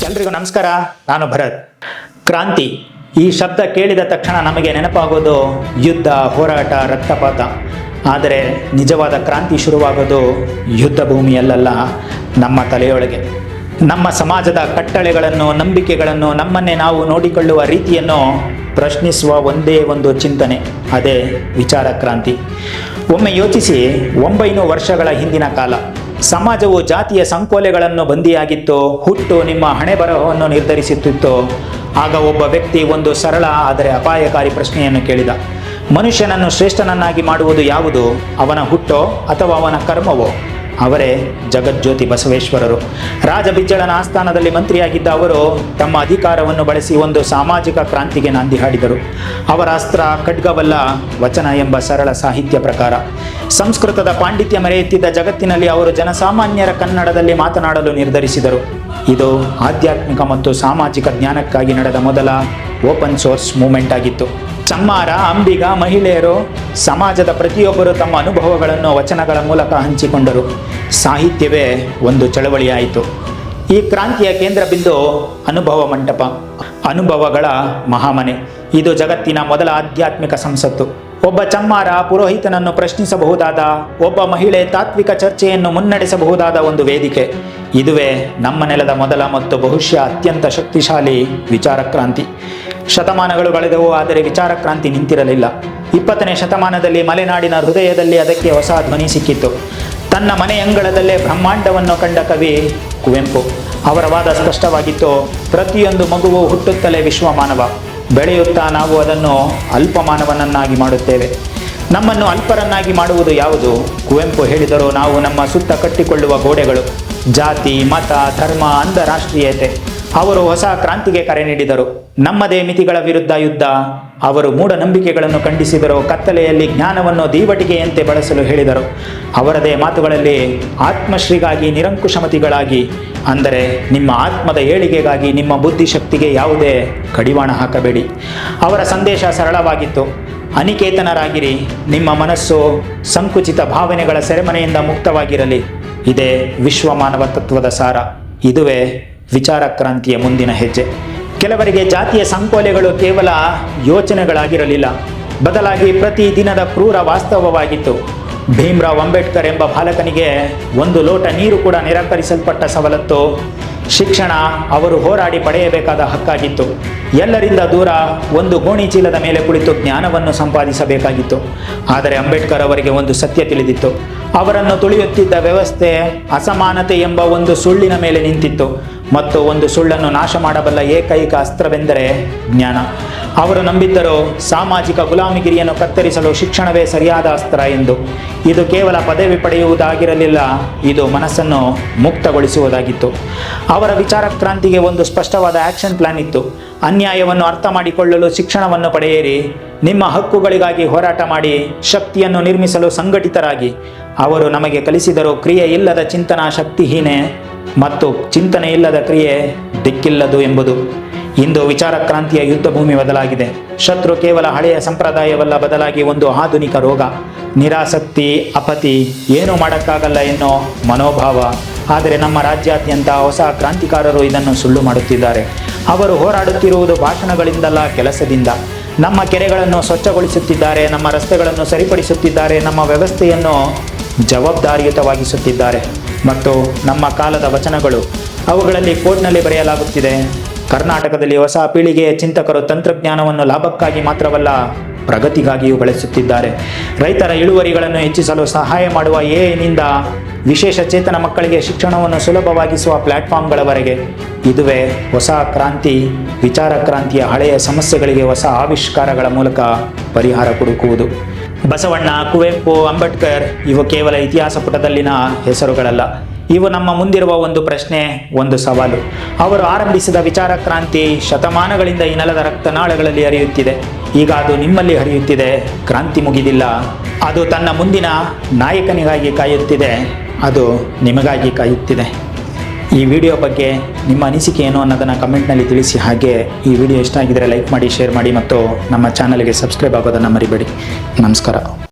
ಎಲ್ರಿಗೂ ನಮಸ್ಕಾರ. ನಾನು ಭರತ್. ಕ್ರಾಂತಿ ಈ ಶಬ್ದ ಕೇಳಿದ ತಕ್ಷಣ ನಮಗೆ ನೆನಪಾಗೋದು ಯುದ್ಧ, ಹೋರಾಟ, ರಕ್ತಪಾತ. ಆದರೆ ನಿಜವಾದ ಕ್ರಾಂತಿ ಶುರುವಾಗೋದು ಯುದ್ಧ ಭೂಮಿಯಲ್ಲ, ನಮ್ಮ ತಲೆಯೊಳಗೆ. ನಮ್ಮ ಸಮಾಜದ ಕಟ್ಟಳೆಗಳನ್ನು, ನಂಬಿಕೆಗಳನ್ನು, ನಮ್ಮನ್ನೇ ನಾವು ನೋಡಿಕೊಳ್ಳುವ ರೀತಿಯನ್ನು ಪ್ರಶ್ನಿಸುವ ಒಂದೇ ಒಂದು ಚಿಂತನೆ, ಅದೇ ವಿಚಾರ ಕ್ರಾಂತಿ. ಒಮ್ಮೆ ಯೋಚಿಸಿ, 900 ವರ್ಷಗಳ ಹಿಂದಿನ ಕಾಲ. ಸಮಾಜವು ಜಾತಿಯ ಸಂಕೋಲೆಗಳನ್ನು ಬಂದಿಯಾಗಿತ್ತು, ಹುಟ್ಟು ನಿಮ್ಮ ಹಣೆ ಬರಹವನ್ನು ನಿರ್ಧರಿಸುತ್ತಿತ್ತು. ಆಗ ಒಬ್ಬ ವ್ಯಕ್ತಿ ಒಂದು ಸರಳ ಆದರೆ ಅಪಾಯಕಾರಿ ಪ್ರಶ್ನೆಯನ್ನು ಕೇಳಿದ. ಮನುಷ್ಯನನ್ನು ಶ್ರೇಷ್ಠನನ್ನಾಗಿ ಮಾಡುವುದು ಯಾವುದು? ಅವನ ಹುಟ್ಟೋ ಅಥವಾ ಅವನ ಕರ್ಮವೋ? ಅವರೇ ಜಗಜ್ಯೋತಿ ಬಸವೇಶ್ವರರು. ರಾಜಬಿಜ್ಜಳನ ಆಸ್ಥಾನದಲ್ಲಿ ಮಂತ್ರಿಯಾಗಿದ್ದ ಅವರು ತಮ್ಮ ಅಧಿಕಾರವನ್ನು ಬಳಸಿ ಒಂದು ಸಾಮಾಜಿಕ ಕ್ರಾಂತಿಗೆ ನಾಂದಿ ಹಾಡಿದರು. ಅವರ ಅಸ್ತ್ರ ಖಡ್ಗವಲ್ಲ, ವಚನ ಎಂಬ ಸರಳ ಸಾಹಿತ್ಯ ಪ್ರಕಾರ. ಸಂಸ್ಕೃತದ ಪಾಂಡಿತ್ಯ ಮೆರೆಯುತ್ತಿದ್ದ ಜಗತ್ತಿನಲ್ಲಿ ಅವರು ಜನಸಾಮಾನ್ಯರ ಕನ್ನಡದಲ್ಲಿ ಮಾತನಾಡಲು ನಿರ್ಧರಿಸಿದರು. ಇದು ಆಧ್ಯಾತ್ಮಿಕ ಮತ್ತು ಸಾಮಾಜಿಕ ಜ್ಞಾನಕ್ಕಾಗಿ ನಡೆದ ಮೊದಲ ಓಪನ್ ಸೋರ್ಸ್ ಮೂವ್ಮೆಂಟ್ ಆಗಿತ್ತು. ಚಮ್ಮಾರ, ಅಂಬಿಗ, ಮಹಿಳೆಯರು, ಸಮಾಜದ ಪ್ರತಿಯೊಬ್ಬರು ತಮ್ಮ ಅನುಭವಗಳನ್ನು ವಚನಗಳ ಮೂಲಕ ಹಂಚಿಕೊಂಡರು. ಸಾಹಿತ್ಯವೇ ಒಂದು ಚಳವಳಿಯಾಯಿತು. ಈ ಕ್ರಾಂತಿಯ ಕೇಂದ್ರ ಬಿಂದು ಅನುಭವ ಮಂಟಪ, ಅನುಭವಗಳ ಮಹಾಮನೆ. ಇದು ಜಗತ್ತಿನ ಮೊದಲ ಆಧ್ಯಾತ್ಮಿಕ ಸಂಸತ್ತು. ಒಬ್ಬ ಚಮ್ಮಾರ ಪುರೋಹಿತನನ್ನು ಪ್ರಶ್ನಿಸಬಹುದಾದ, ಒಬ್ಬ ಮಹಿಳೆ ತಾತ್ವಿಕ ಚರ್ಚೆಯನ್ನು ಮುನ್ನಡೆಸಬಹುದಾದ ಒಂದು ವೇದಿಕೆ. ಇದುವೇ ನಮ್ಮ ನೆಲದ ಮೊದಲ ಮತ್ತು ಬಹುಶಃ ಅತ್ಯಂತ ಶಕ್ತಿಶಾಲಿ ವಿಚಾರ ಕ್ರಾಂತಿ. ಶತಮಾನಗಳು ಕಳೆದವು, ಆದರೆ ವಿಚಾರ ಕ್ರಾಂತಿ ನಿಂತಿರಲಿಲ್ಲ. 20ನೇ ಶತಮಾನದಲ್ಲಿ ಮಲೆನಾಡಿನ ಹೃದಯದಲ್ಲಿ ಅದಕ್ಕೆ ಹೊಸ ಧ್ವನಿ ಸಿಕ್ಕಿತ್ತು. ತನ್ನ ಮನೆಯಂಗಳದಲ್ಲೇ ಬ್ರಹ್ಮಾಂಡವನ್ನು ಕಂಡ ಕವಿ ಕುವೆಂಪು. ಅವರ ವಾದ ಸ್ಪಷ್ಟವಾಗಿತ್ತು: ಪ್ರತಿಯೊಂದು ಮಗುವು ಹುಟ್ಟುತ್ತಲೇ ವಿಶ್ವಮಾನವ, ಬೆಳೆಯುತ್ತಾ ನಾವು ಅದನ್ನು ಅಲ್ಪಮಾನವನನ್ನಾಗಿ ಮಾಡುತ್ತೇವೆ. ನಮ್ಮನ್ನು ಅಲ್ಪರನ್ನಾಗಿ ಮಾಡುವುದು ಯಾವುದು? ಕುವೆಂಪು ಹೇಳಿದರು, ನಾವು ನಮ್ಮ ಸುತ್ತ ಕಟ್ಟಿಕೊಳ್ಳುವ ಗೋಡೆಗಳು. ಜಾತಿ, ಮತ, ಧರ್ಮ, ಅಂತಾರಾಷ್ಟ್ರೀಯತೆ. ಅವರು ಹೊಸ ಕ್ರಾಂತಿಗೆ ಕರೆ ನೀಡಿದರು. ನಮ್ಮದೇ ಮಿತಿಗಳ ವಿರುದ್ಧ ಯುದ್ಧ. ಅವರು ಮೂಢನಂಬಿಕೆಗಳನ್ನು ಖಂಡಿಸಿದರು, ಕತ್ತಲೆಯಲ್ಲಿ ಜ್ಞಾನವನ್ನು ದೀವಟಿಗೆಯಂತೆ ಬಳಸಲು ಹೇಳಿದರು. ಅವರದೇ ಮಾತುಗಳಲ್ಲಿ ಆತ್ಮಶ್ರೀಗಾಗಿ ನಿರಂಕುಶಮತಿಗಳಾಗಿ, ಅಂದರೆ ನಿಮ್ಮ ಆತ್ಮದ ಏಳಿಗೆಗಾಗಿ ನಿಮ್ಮ ಬುದ್ಧಿಶಕ್ತಿಗೆ ಯಾವುದೇ ಕಡಿವಾಣ ಹಾಕಬೇಡಿ. ಅವರ ಸಂದೇಶ ಸರಳವಾಗಿತ್ತು: ಅನಿಕೇತನರಾಗಿರಿ, ನಿಮ್ಮ ಮನಸ್ಸು ಸಂಕುಚಿತ ಭಾವನೆಗಳ ಸೆರೆಮನೆಯಿಂದ ಮುಕ್ತವಾಗಿರಲಿ. ಇದೇ ವಿಶ್ವಮಾನವ ತತ್ವದ ಸಾರ. ಇದುವೇ ವಿಚಾರ ಕ್ರಾಂತಿಯ ಮುಂದಿನ ಹೆಜ್ಜೆ. ಕೆಲವರಿಗೆ ಜಾತಿಯ ಸಂಕೋಲೆಗಳು ಕೇವಲ ಯೋಚನೆಗಳಾಗಿರಲಿಲ್ಲ, ಬದಲಾಗಿ ಪ್ರತಿ ದಿನದ ಕ್ರೂರ ವಾಸ್ತವವಾಗಿತ್ತು. ಭೀಮ್ರಾವ್ ಅಂಬೇಡ್ಕರ್ ಎಂಬ ಬಾಲಕನಿಗೆ ಒಂದು ಲೋಟ ನೀರು ಕೂಡ ನಿರಾಕರಿಸಲ್ಪಟ್ಟ ಸವಲತ್ತು. ಶಿಕ್ಷಣ ಅವರು ಹೋರಾಡಿ ಪಡೆಯಬೇಕಾದ ಹಕ್ಕಾಗಿತ್ತು. ಎಲ್ಲರಿಂದ ದೂರ ಒಂದು ಗೋಣಿ ಚೀಲದ ಮೇಲೆ ಕುಳಿತು ಜ್ಞಾನವನ್ನು ಸಂಪಾದಿಸಬೇಕಾಗಿತ್ತು. ಆದರೆ ಅಂಬೇಡ್ಕರ್ ಅವರಿಗೆ ಒಂದು ಸತ್ಯ ತಿಳಿದಿತ್ತು: ಅವರನ್ನು ತುಳಿಯುತ್ತಿದ್ದ ವ್ಯವಸ್ಥೆ ಅಸಮಾನತೆ ಎಂಬ ಒಂದು ಸುಳ್ಳಿನ ಮೇಲೆ ನಿಂತಿತ್ತು, ಮತ್ತು ಒಂದು ಸುಳ್ಳನ್ನು ನಾಶ ಮಾಡಬಲ್ಲ ಏಕೈಕ ಅಸ್ತ್ರವೆಂದರೆ ಜ್ಞಾನ. ಅವರು ನಂಬಿದ್ದರು, ಸಾಮಾಜಿಕ ಗುಲಾಮಗಿರಿಯನ್ನು ಕತ್ತರಿಸಲು ಶಿಕ್ಷಣವೇ ಸರಿಯಾದ ಅಸ್ತ್ರ ಎಂದು. ಇದು ಕೇವಲ ಪದವಿ ಪಡೆಯುವುದಾಗಿರಲಿಲ್ಲ, ಇದು ಮನಸ್ಸನ್ನು ಮುಕ್ತಗೊಳಿಸುವುದಾಗಿತ್ತು. ಅವರ ವಿಚಾರ ಕ್ರಾಂತಿಗೆ ಒಂದು ಸ್ಪಷ್ಟವಾದ ಆಕ್ಷನ್ ಪ್ಲಾನ್ ಇತ್ತು. ಅನ್ಯಾಯವನ್ನು ಅರ್ಥ ಮಾಡಿಕೊಳ್ಳಲು ಶಿಕ್ಷಣವನ್ನು ಪಡೆಯಿರಿ, ನಿಮ್ಮ ಹಕ್ಕುಗಳಿಗಾಗಿ ಹೋರಾಟ ಮಾಡಿ, ಶಕ್ತಿಯನ್ನು ನಿರ್ಮಿಸಲು ಸಂಘಟಿತರಾಗಿ. ಅವರು ನಮಗೆ ಕಲಿಸಿದರು, ಕ್ರಿಯೆ ಇಲ್ಲದ ಚಿಂತನ ಶಕ್ತಿಹೀನೆ ಮತ್ತು ಚಿಂತನೆ ಇಲ್ಲದ ಕ್ರಿಯೆ ದಿಕ್ಕಿಲ್ಲದು ಎಂಬುದು. ಇಂದು ವಿಚಾರ ಕ್ರಾಂತಿಯ ಯುದ್ಧ ಭೂಮಿ ಬದಲಾಗಿದೆ. ಶತ್ರು ಕೇವಲ ಹಳೆಯ ಸಂಪ್ರದಾಯವಲ್ಲ, ಬದಲಾಗಿ ಒಂದು ಆಧುನಿಕ ರೋಗ, ನಿರಾಸಕ್ತಿ, ಅಪತಿ, ಏನೂ ಮಾಡೋಕ್ಕಾಗಲ್ಲ ಎನ್ನೋ ಮನೋಭಾವ. ಆದರೆ ನಮ್ಮ ರಾಜ್ಯಾದ್ಯಂತ ಹೊಸ ಕ್ರಾಂತಿಕಾರರು ಇದನ್ನು ಸುಳ್ಳು ಮಾಡುತ್ತಿದ್ದಾರೆ. ಅವರು ಹೋರಾಡುತ್ತಿರುವುದು ಭಾಷಣಗಳಿಂದಲ್ಲ, ಕೆಲಸದಿಂದ. ನಮ್ಮ ಕೆರೆಗಳನ್ನು ಸ್ವಚ್ಛಗೊಳಿಸುತ್ತಿದ್ದಾರೆ, ನಮ್ಮ ರಸ್ತೆಗಳನ್ನು ಸರಿಪಡಿಸುತ್ತಿದ್ದಾರೆ, ನಮ್ಮ ವ್ಯವಸ್ಥೆಯನ್ನು ಜವಾಬ್ದಾರಿಯುತವಾಗಿಸುತ್ತಿದ್ದಾರೆ. ಮತ್ತು ನಮ್ಮ ಕಾಲದ ವಚನಗಳು, ಅವುಗಳಲ್ಲಿ ಕೋಡ್ನಲ್ಲಿ ಬರೆಯಲಾಗುತ್ತಿದೆ: ಕರ್ನಾಟಕದಲ್ಲಿ ಹೊಸ ಪೀಳಿಗೆಯ ಚಿಂತಕರು ತಂತ್ರಜ್ಞಾನವನ್ನು ಲಾಭಕ್ಕಾಗಿ ಮಾತ್ರವಲ್ಲ, ಪ್ರಗತಿಗಾಗಿಯೂ ಬಳಸುತ್ತಿದ್ದಾರೆ. ರೈತರ ಇಳುವರಿಗಳನ್ನು ಹೆಚ್ಚಿಸಲು ಸಹಾಯ ಮಾಡುವ ಎಐನಿಂದ ವಿಶೇಷ ಚೇತನ ಮಕ್ಕಳಿಗೆ ಶಿಕ್ಷಣವನ್ನು ಸುಲಭವಾಗಿಸುವ ಪ್ಲಾಟ್ಫಾರ್ಮ್ಗಳವರೆಗೆ. ಇದುವೇ ಹೊಸ ಕ್ರಾಂತಿ. ವಿಚಾರ ಕ್ರಾಂತಿಯ ಹಳೆಯ ಸಮಸ್ಯೆಗಳಿಗೆ ಹೊಸ ಆವಿಷ್ಕಾರಗಳ ಮೂಲಕ ಪರಿಹಾರ ಹುಡುಕುವುದು. ಬಸವಣ್ಣ, ಕುವೆಂಪು, ಅಂಬೇಡ್ಕರ್ ಇವು ಕೇವಲ ಇತಿಹಾಸ ಪುಟದಲ್ಲಿನ ಹೆಸರುಗಳಲ್ಲ, ಇವು ನಮ್ಮ ಮುಂದಿರುವ ಒಂದು ಪ್ರಶ್ನೆ, ಒಂದು ಸವಾಲು. ಅವರು ಆರಂಭಿಸಿದ ವಿಚಾರ ಕ್ರಾಂತಿ ಶತಮಾನಗಳಿಂದ ಈ ನೆಲದ ರಕ್ತನಾಳಗಳಲ್ಲಿ ಹರಿಯುತ್ತಿದೆ. ಈಗ ಅದು ನಿಮ್ಮಲ್ಲಿ ಹರಿಯುತ್ತಿದೆ. ಕ್ರಾಂತಿ ಮುಗಿದಿಲ್ಲ, ಅದು ತನ್ನ ಮುಂದಿನ ನಾಯಕನಿಗಾಗಿ ಕಾಯುತ್ತಿದೆ. ಅದು ನಿಮಗಾಗಿ ಕಾಯುತ್ತಿದೆ. ಈ ವಿಡಿಯೋ ಬಗ್ಗೆ ನಿಮ್ಮ ಅನಿಸಿಕೆ ಏನು ಅನ್ನೋದನ್ನು ಕಮೆಂಟ್ನಲ್ಲಿ ತಿಳಿಸಿ. ಹಾಗೆ ಈ ವಿಡಿಯೋ ಇಷ್ಟ ಆಗಿದ್ದರೆ ಲೈಕ್ ಮಾಡಿ, ಶೇರ್ ಮಾಡಿ ಮತ್ತು ನಮ್ಮ ಚಾನಲ್ಗೆ ಸಬ್ಸ್ಕ್ರೈಬ್ ಆಗೋದನ್ನು ಮರಿಬೇಡಿ. ನಮಸ್ಕಾರ.